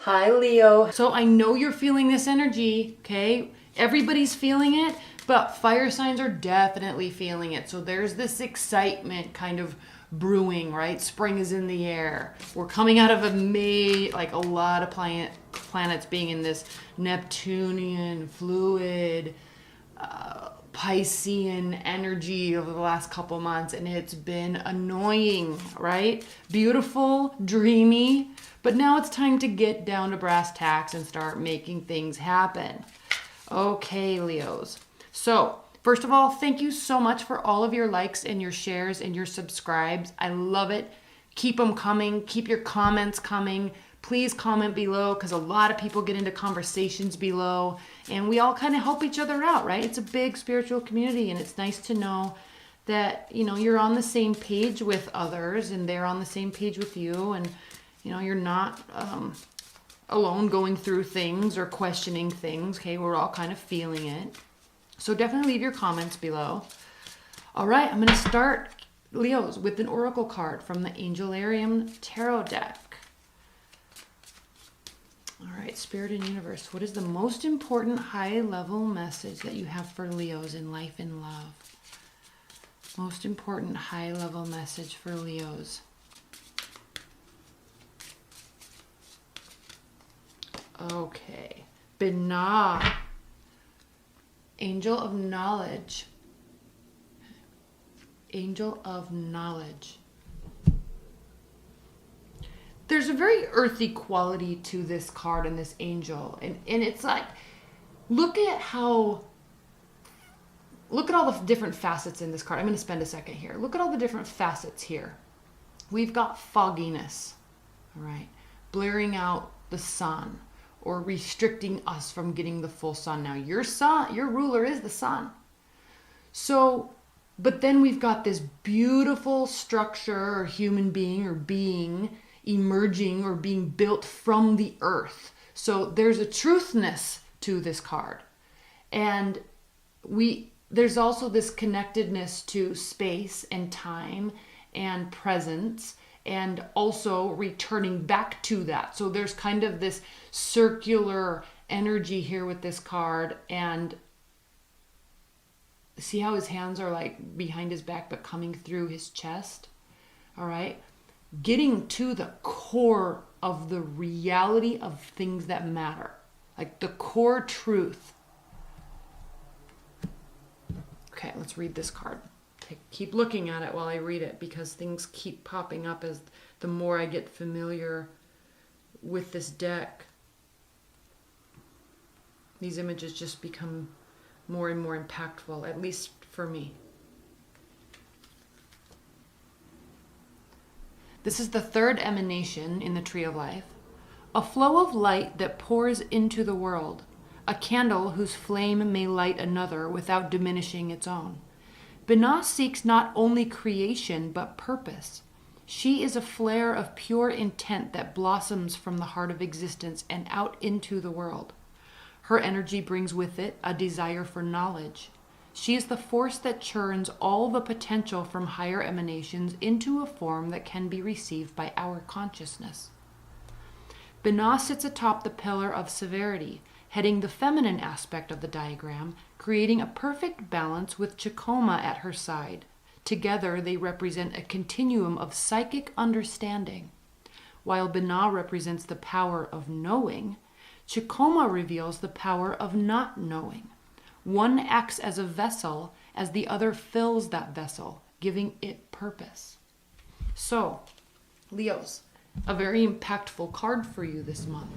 Hi, Leo. So I know you're feeling this energy, okay? Everybody's feeling it, but fire signs are definitely feeling it. So there's this excitement kind of brewing, right? Spring is in the air. We're coming out of a lot of planets being in this Neptunian, fluid, Piscean energy over the last couple months, and it's been annoying, right? Beautiful, dreamy, but now it's time to get down to brass tacks and start making things happen. Okay, Leos. So, first of all, thank you so much for all of your likes and your shares and your subscribes. I love it. Keep them coming. Keep your comments coming. Please comment below, because a lot of people get into conversations below and we all kind of help each other out, right? It's a big spiritual community, and it's nice to know that, you know, you're on the same page with others and they're on the same page with you, and, you know, you're not alone going through things or questioning things. Okay, we're all kind of feeling it. So definitely leave your comments below. All right, I'm going to start, Leos, with an oracle card from the Angel Tarot deck. All right, Spirit and Universe, what is the most important high-level message that you have for Leos in life and love? Most important high-level message for Leos. Okay, Binah, Angel of Knowledge. Angel of Knowledge. There's a very earthy quality to this card and this angel. And it's like, look at all the different facets in this card. I'm going to spend a second here. Look at all the different facets here. We've got fogginess, all right? Blaring out the sun or restricting us from getting the full sun. Now, your ruler is the sun. So, but then we've got this beautiful structure or human being or being emerging or being built from the earth. So there's a truthness to this card. And there's also this connectedness to space and time and presence, and also returning back to that. So there's kind of this circular energy here with this card. And see how his hands are like behind his back but coming through his chest? All right. Getting to the core of the reality of things that matter, like the core truth. Okay, let's read this card. Keep looking at it while I read it, because things keep popping up as the more I get familiar with this deck. These images just become more and more impactful, at least for me. This is the third emanation in the Tree of Life, a flow of light that pours into the world, a candle whose flame may light another without diminishing its own. Binah seeks not only creation, but purpose. She is a flare of pure intent that blossoms from the heart of existence and out into the world. Her energy brings with it a desire for knowledge. She is the force that churns all the potential from higher emanations into a form that can be received by our consciousness. Binah sits atop the pillar of severity, heading the feminine aspect of the diagram, creating a perfect balance with Chikoma at her side. Together, they represent a continuum of psychic understanding. While Binah represents the power of knowing, Chikoma reveals the power of not knowing. One acts as a vessel as the other fills that vessel, giving it purpose. So, Leos, a very impactful card for you this month,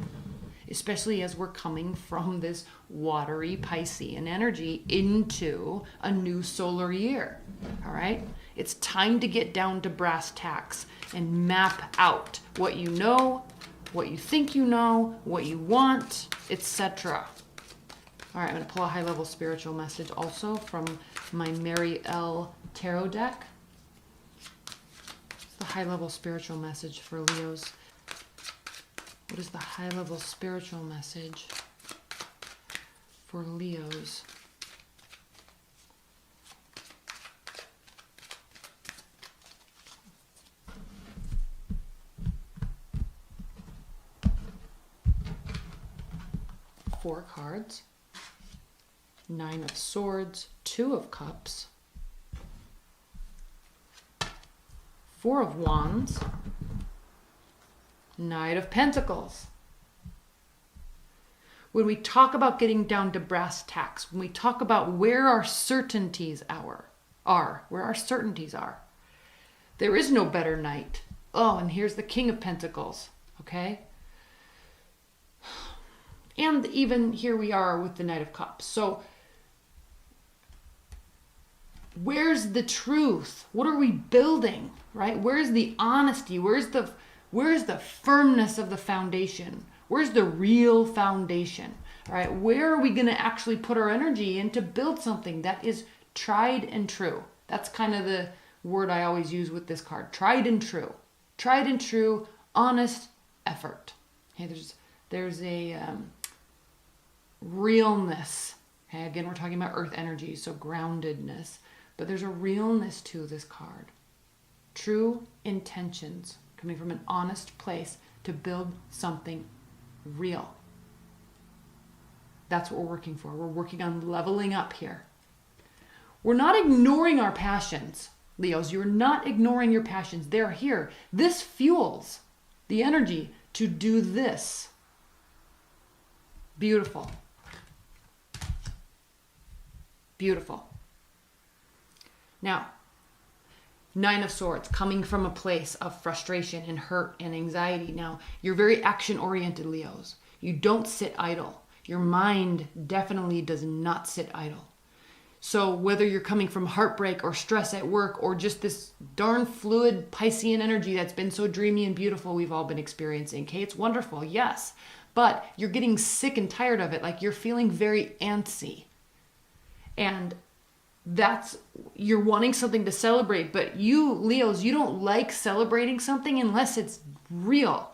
especially as we're coming from this watery Piscean energy into a new solar year. All right? It's time to get down to brass tacks and map out what you know, what you think you know, what you want, etc. All right, I'm going to pull a high-level spiritual message also from my Mary L. Tarot deck. It's the high-level spiritual message for Leos. What is the high-level spiritual message for Leos? 4 cards. 9 of Swords, 2 of Cups, 4 of Wands, Knight of Pentacles. When we talk about getting down to brass tacks, when we talk about where our certainties are, there is no better knight. Oh, and here's the King of Pentacles, okay? And even here we are with the Knight of Cups. So where's the truth? What are we building, right? Where's the honesty? Where's the firmness of the foundation? Where's the real foundation, right? Where are we going to actually put our energy in to build something that is tried and true? That's kind of the word I always use with this card. Tried and true. Tried and true, honest effort. Okay, there's a realness. Okay, again, we're talking about earth energy, so groundedness. But there's a realness to this card. True intentions coming from an honest place to build something real. That's what we're working for. We're working on leveling up here. We're not ignoring our passions, Leos. You're not ignoring your passions. They're here. This fuels the energy to do this. Beautiful. Beautiful. Now, 9 of Swords, coming from a place of frustration and hurt and anxiety. Now, you're very action-oriented, Leos. You don't sit idle. Your mind definitely does not sit idle. So whether you're coming from heartbreak or stress at work or just this darn fluid Piscean energy that's been so dreamy and beautiful we've all been experiencing, okay? It's wonderful, yes. But you're getting sick and tired of it. Like you're feeling very antsy. And you're wanting something to celebrate, but you, Leos, you don't like celebrating something unless it's real.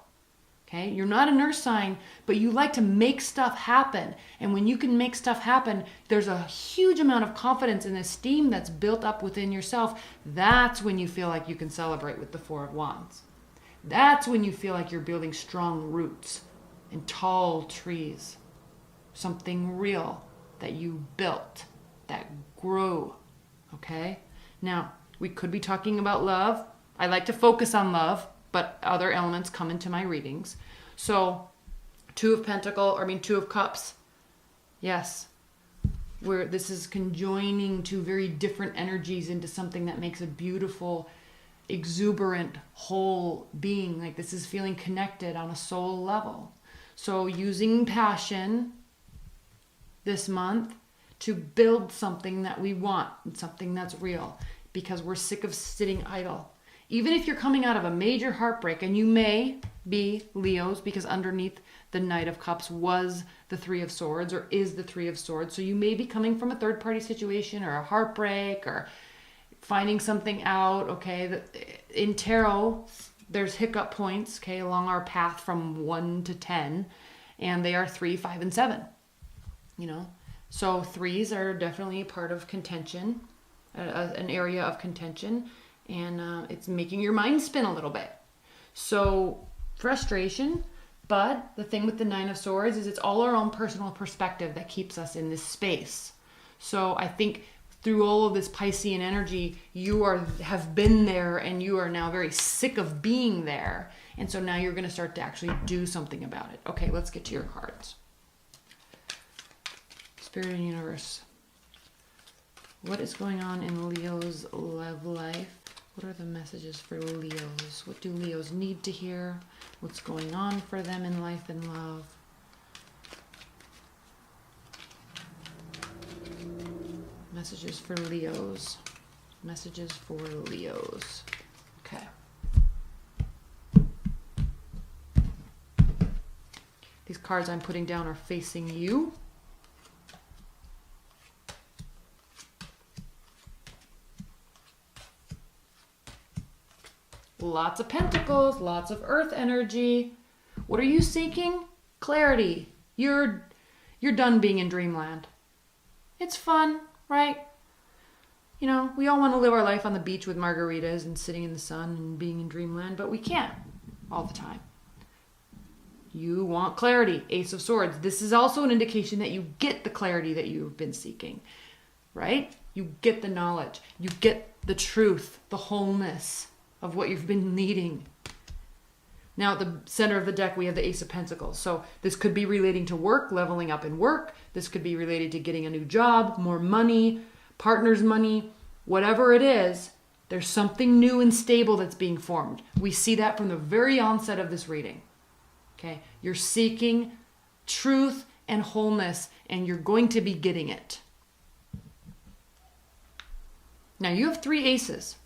Okay? You're not an earth sign, but you like to make stuff happen. And when you can make stuff happen, there's a huge amount of confidence and esteem that's built up within yourself. That's when you feel like you can celebrate with the 4 of Wands. That's when you feel like you're building strong roots and tall trees. Something real that you built, that grew. Okay? Now, we could be talking about love. I like to focus on love, but other elements come into my readings. So, 2 of Cups. Yes. Where this is conjoining 2 very different energies into something that makes a beautiful, exuberant, whole being. Like this is feeling connected on a soul level. So, using passion this month to build something that we want, something that's real, because we're sick of sitting idle. Even if you're coming out of a major heartbreak, and you may be, Leos, because underneath the Knight of Cups was the 3 of Swords, or is the 3 of Swords, so you may be coming from a third-party situation, or a heartbreak, or finding something out, okay? In tarot, there's hiccup points, okay, along our path from 1 to 10, and they are 3, 5, and 7, you know? So 3s are definitely a part of contention, an area of contention, and it's making your mind spin a little bit. So frustration, but the thing with the 9 of Swords is it's all our own personal perspective that keeps us in this space. So I think through all of this Piscean energy, you have been there and you are now very sick of being there. And so now you're going to start to actually do something about it. Okay, let's get to your cards. Spirit and Universe. What is going on in Leo's love life? What are the messages for Leos? What do Leos need to hear? What's going on for them in life and love? Messages for Leos. Messages for Leos. Okay. These cards I'm putting down are facing you. Lots of pentacles, lots of earth energy. What are you seeking? Clarity. You're done being in dreamland. It's fun, right? You know, we all want to live our life on the beach with margaritas and sitting in the sun and being in dreamland, but we can't all the time. You want clarity, Ace of Swords. This is also an indication that you get the clarity that you've been seeking, right? You get the knowledge. You get the truth, the wholeness of what you've been needing. Now at the center of the deck, we have the Ace of Pentacles. So this could be relating to work, leveling up in work. This could be related to getting a new job, more money, partner's money, whatever it is. There's something new and stable that's being formed. We see that from the very onset of this reading. Okay, you're seeking truth and wholeness, and you're going to be getting it. Now you have 3 aces.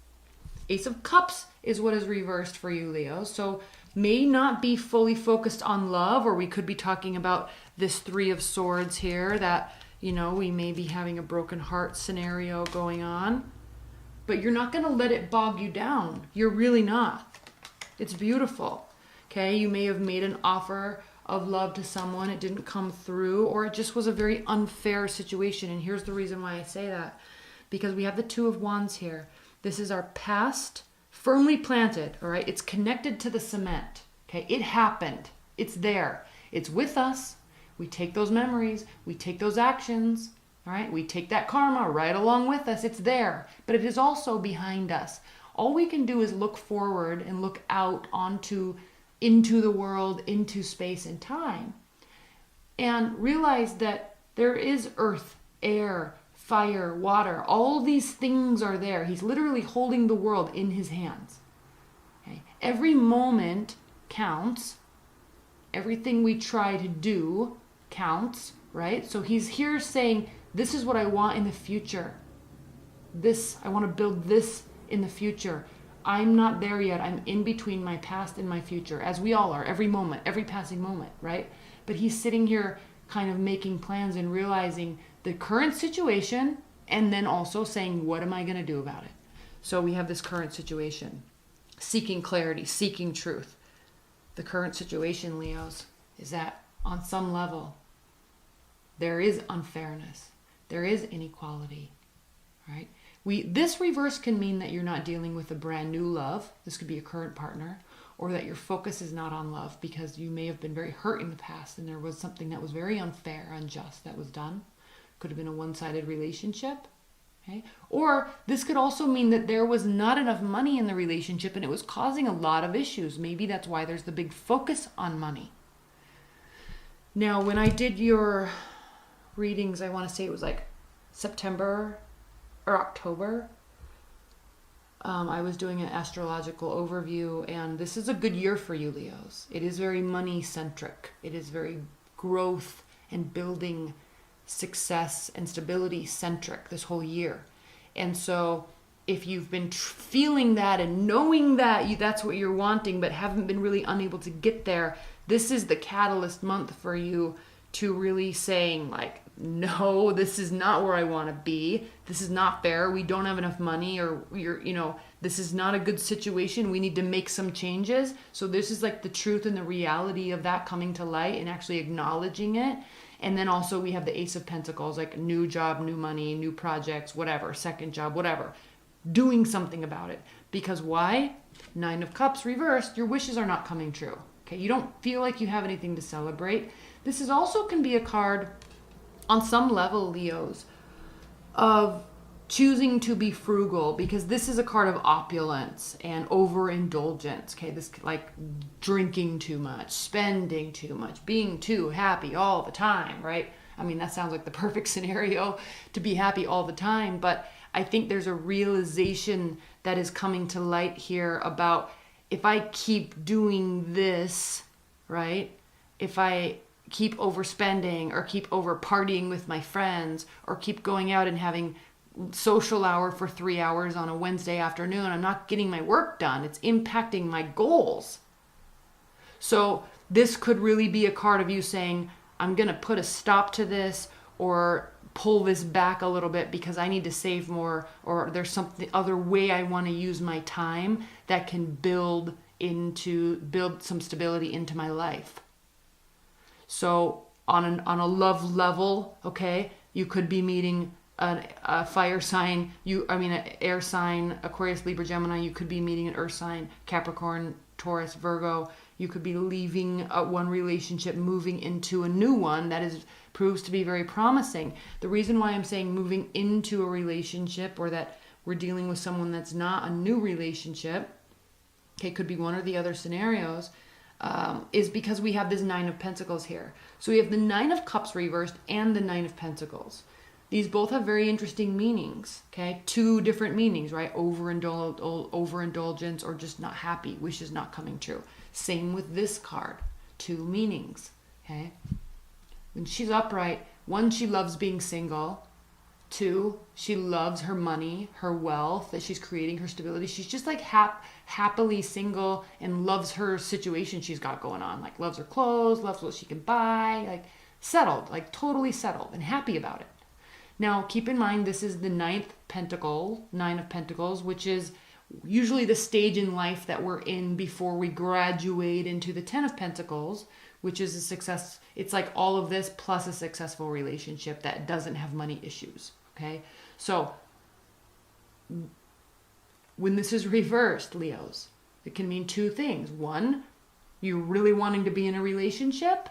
Ace of Cups is what is reversed for you, Leo. So may not be fully focused on love, or we could be talking about this 3 of Swords here that, you know, we may be having a broken heart scenario going on. But you're not going to let it bog you down. You're really not. It's beautiful. Okay, you may have made an offer of love to someone, it didn't come through, or it just was a very unfair situation. And here's the reason why I say that. Because we have the 2 of Wands here. This is our past, firmly planted, all right? It's connected to the cement, okay? It happened. It's there. It's with us. We take those memories. We take those actions, all right? We take that karma right along with us. It's there, but it is also behind us. All we can do is look forward and look out into the world, into space and time, and realize that there is earth, air, fire, water. All these things are there. He's literally holding the world in his hands. Okay? Every moment counts. Everything we try to do counts, right? So he's here saying, this is what I want in the future. I want to build this in the future. I'm not there yet. I'm in between my past and my future, as we all are, every moment, every passing moment, right? But he's sitting here kind of making plans and realizing the current situation, and then also saying, what am I going to do about it? So we have this current situation, seeking clarity, seeking truth. The current situation, Leos, is that on some level, there is unfairness. There is inequality, right? This reverse can mean that you're not dealing with a brand new love. This could be a current partner, or that your focus is not on love because you may have been very hurt in the past and there was something that was very unfair, unjust that was done. Could have been a one-sided relationship. Okay? Or this could also mean that there was not enough money in the relationship and it was causing a lot of issues. Maybe that's why there's the big focus on money. Now, when I did your readings, I want to say it was like September or October. I was doing an astrological overview, and this is a good year for you, Leos. It is very money-centric. It is very growth and building success and stability centric this whole year. And so if you've been feeling that and knowing that that's what you're wanting but haven't been really unable to get there, this is the catalyst month for you to really saying like, no, this is not where I want to be. This is not fair. We don't have enough money, or this is not a good situation. We need to make some changes. So this is like the truth and the reality of that coming to light and actually acknowledging it. And then also we have the Ace of Pentacles, like new job, new money, new projects, whatever, second job, whatever. Doing something about it. Because why? 9 of Cups reversed, your wishes are not coming true. Okay, you don't feel like you have anything to celebrate. This is also can be a card on some level, Leos, of choosing to be frugal, because this is a card of opulence and overindulgence. Okay, this like drinking too much, spending too much, being too happy all the time, right? I mean, that sounds like the perfect scenario to be happy all the time, but I think there's a realization that is coming to light here about if I keep doing this, right? If I keep overspending or keep over partying with my friends or keep going out and having social hour for 3 hours on a Wednesday afternoon, I'm not getting my work done. It's impacting my goals. So this could really be a card of you saying, I'm going to put a stop to this or pull this back a little bit because I need to save more, or there's something other way I want to use my time that can build some stability into my life. So on a love level, okay, you could be meeting a fire sign, an air sign, Aquarius, Libra, Gemini. You could be meeting an earth sign, Capricorn, Taurus, Virgo. You could be leaving one relationship, moving into a new one that proves to be very promising. The reason why I'm saying moving into a relationship, or that we're dealing with someone that's not a new relationship, okay, could be one or the other scenarios, is because we have this Nine of Pentacles here. So we have the Nine of Cups reversed and the Nine of Pentacles. These both have very interesting meanings, okay? Two different meanings, right? Overindulgence, or just not happy, wishes not coming true. Same with this card, two meanings, okay? When she's upright, one, she loves being single. Two, she loves her money, her wealth that she's creating, her stability. She's just like happily single and loves her situation she's got going on. Like loves her clothes, loves what she can buy, like settled, like totally settled and happy about it. Now, keep in mind, this is the Nine of Pentacles, which is usually the stage in life that we're in before we graduate into the Ten of Pentacles, which is a success. It's like all of this plus a successful relationship that doesn't have money issues, okay? So when this is reversed, Leos, it can mean two things. One, you're really wanting to be in a relationship.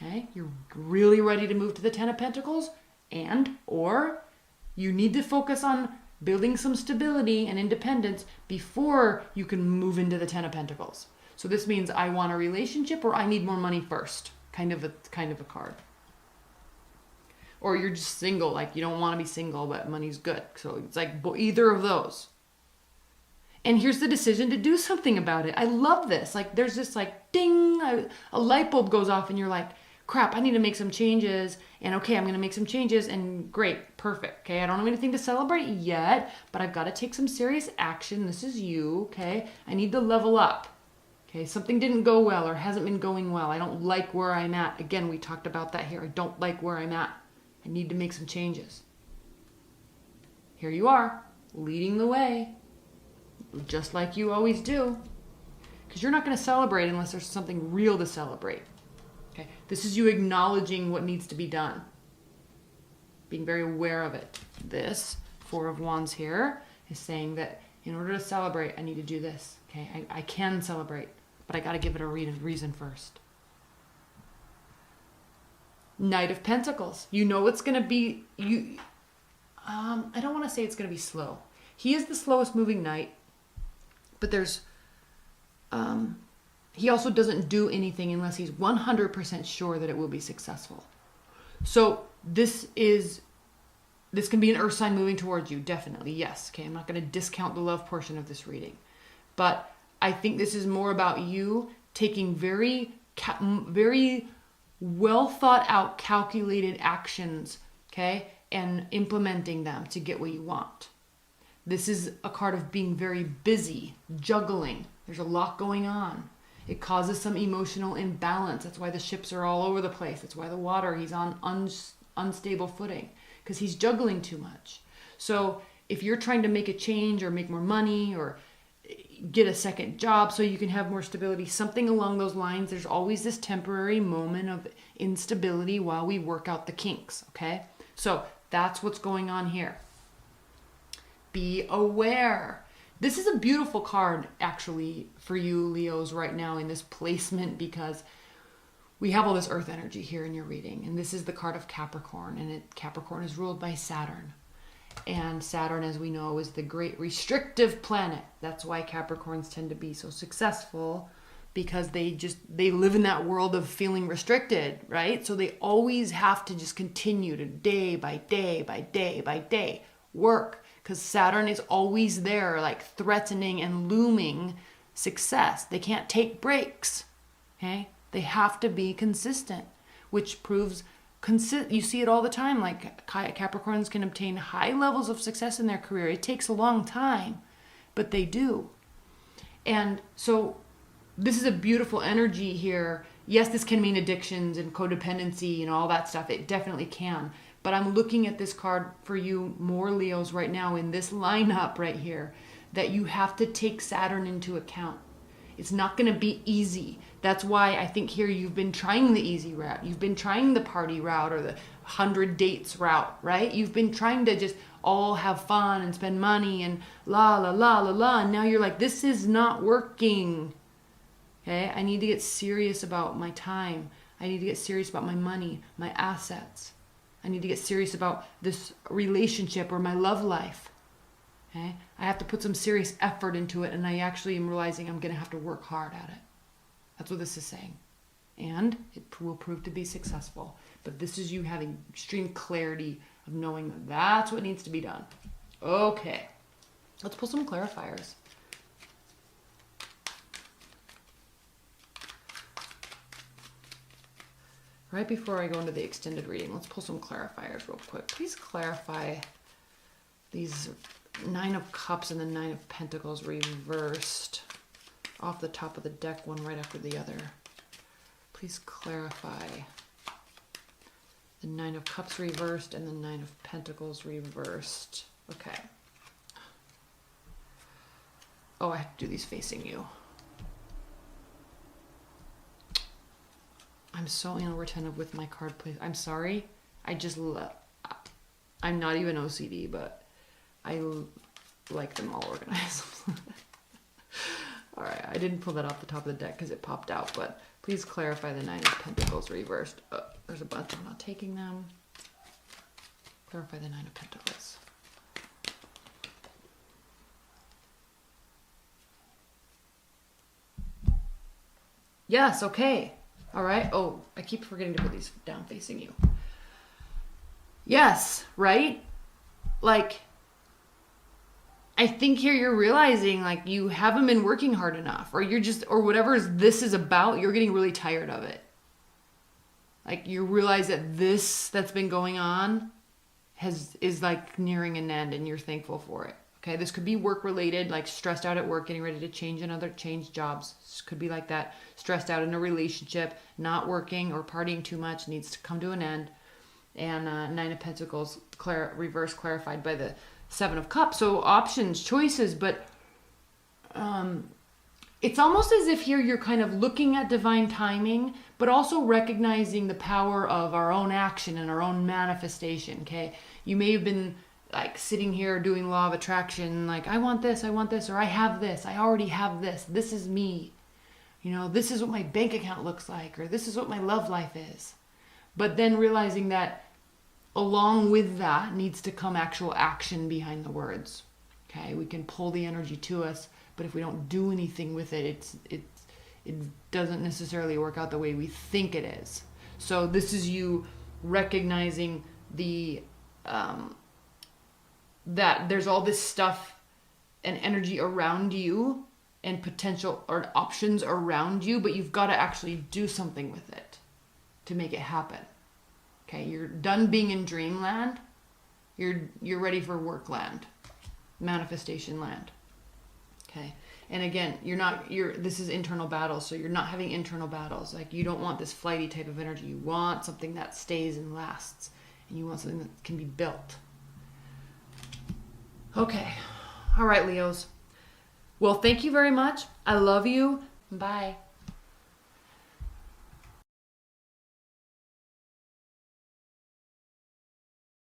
Okay, you're really ready to move to the Ten of Pentacles, or you need to focus on building some stability and independence before you can move into the Ten of Pentacles. So this means I want a relationship, or I need more money first, kind of a card. Or you're just single, like you don't want to be single, but money's good. So it's like either of those. And here's the decision to do something about it. I love this. Like there's this like ding, a light bulb goes off and you're like, crap, I need to make some changes. And okay, I'm going to make some changes, and great, perfect. Okay, I don't have anything to celebrate yet, but I've got to take some serious action. This is you, okay? I need to level up. Okay, something didn't go well or hasn't been going well. I don't like where I'm at. Again, we talked about that here. I don't like where I'm at. I need to make some changes. Here you are, leading the way, just like you always do. Because you're not going to celebrate unless there's something real to celebrate. Okay, this is you acknowledging what needs to be done. Being very aware of it. This Four of Wands here is saying that in order to celebrate, I need to do this. Okay, I can celebrate, but I got to give it a reason first. Knight of Pentacles. You know it's going to be, I don't want to say it's going to be slow. He is the slowest moving knight, but there's, he also doesn't do anything unless he's 100% sure that it will be successful. So this can be an earth sign moving towards you. Definitely. Yes. Okay. I'm not going to discount the love portion of this reading, but I think this is more about you taking very well thought out, calculated actions. Okay. And implementing them to get what you want. This is a card of being very busy, juggling. There's a lot going on. It causes some emotional imbalance. That's why the ships are all over the place. That's why the water, he's on unstable footing, because he's juggling too much. So if you're trying to make a change or make more money or get a second job so you can have more stability, something along those lines, there's always this temporary moment of instability while we work out the kinks, okay? So that's what's going on here. Be aware. This is a beautiful card, actually, for you, Leos, right now in this placement, because we have all this earth energy here in your reading. And this is the card of Capricorn, and Capricorn is ruled by Saturn. And Saturn, as we know, is the great restrictive planet. That's why Capricorns tend to be so successful, because they live in that world of feeling restricted, right? So they always have to just continue to day by day by day by day work. Because Saturn is always there, like threatening and looming success. They can't take breaks, okay? They have to be consistent, which proves, you see it all the time, like Capricorns can obtain high levels of success in their career. It takes a long time, but they do. And so this is a beautiful energy here. Yes, this can mean addictions and codependency and all that stuff. It definitely can. But I'm looking at this card for you more, Leos, right now in this lineup right here, that you have to take Saturn into account. It's not going to be easy. That's why I think here you've been trying the easy route. You've been trying the party route or the 100 dates route, right? You've been trying to just all have fun and spend money and la, la, la, la, la. And now you're like, this is not working. Okay, I need to get serious about my time. I need to get serious about my money, my assets. I need to get serious about this relationship or my love life. Okay, I have to put some serious effort into it, and I actually am realizing I'm going to have to work hard at it. That's what this is saying. And it will prove to be successful. But this is you having extreme clarity of knowing that that's what needs to be done. Okay, let's pull some clarifiers. Right before I go into the extended reading, let's pull some clarifiers real quick. Please clarify these 9 of Cups and the 9 of Pentacles reversed off the top of the deck, one right after the other. Please clarify the 9 of Cups reversed and the 9 of Pentacles reversed. Okay. Oh, I have to do these facing you. I'm so anal retentive with my card play. I'm sorry. I'm not even OCD, but I like them all organized. All right, I didn't pull that off the top of the deck because it popped out, but please clarify the 9 of Pentacles reversed. There's a bunch. I'm not taking them. Clarify the 9 of Pentacles. Yes, okay. All right. Oh, I keep forgetting to put these down facing you. Yes, right? Like, I think here you're realizing like you haven't been working hard enough, or you're just, or whatever this is about, you're getting really tired of it. Like you realize that this that's been going on is like nearing an end, and you're thankful for it. Okay, this could be work related, like stressed out at work, getting ready to change jobs. This could be like that, stressed out in a relationship, not working or partying too much, needs to come to an end. And 9 of Pentacles reverse clarified by the 7 of Cups. So options, choices, but it's almost as if here you're kind of looking at divine timing, but also recognizing the power of our own action and our own manifestation. Okay, you may have been like sitting here doing law of attraction, like I want this, or I have this, I already have this, this is me, you know, this is what my bank account looks like, or this is what my love life is. But then realizing that along with that needs to come actual action behind the words. Okay, we can pull the energy to us, but if we don't do anything with it, it doesn't necessarily work out the way we think it is. So this is you recognizing the that there's all this stuff and energy around you and potential or options around you, but you've got to actually do something with it to make it happen. Okay, you're done being in dreamland. You're ready for work land, manifestation land. Okay, and again, this is internal battles, so you're not having internal battles. Like you don't want this flighty type of energy. You want something that stays and lasts, and you want something that can be built. Okay. All right, Leos. Well, thank you very much. I love you. Bye.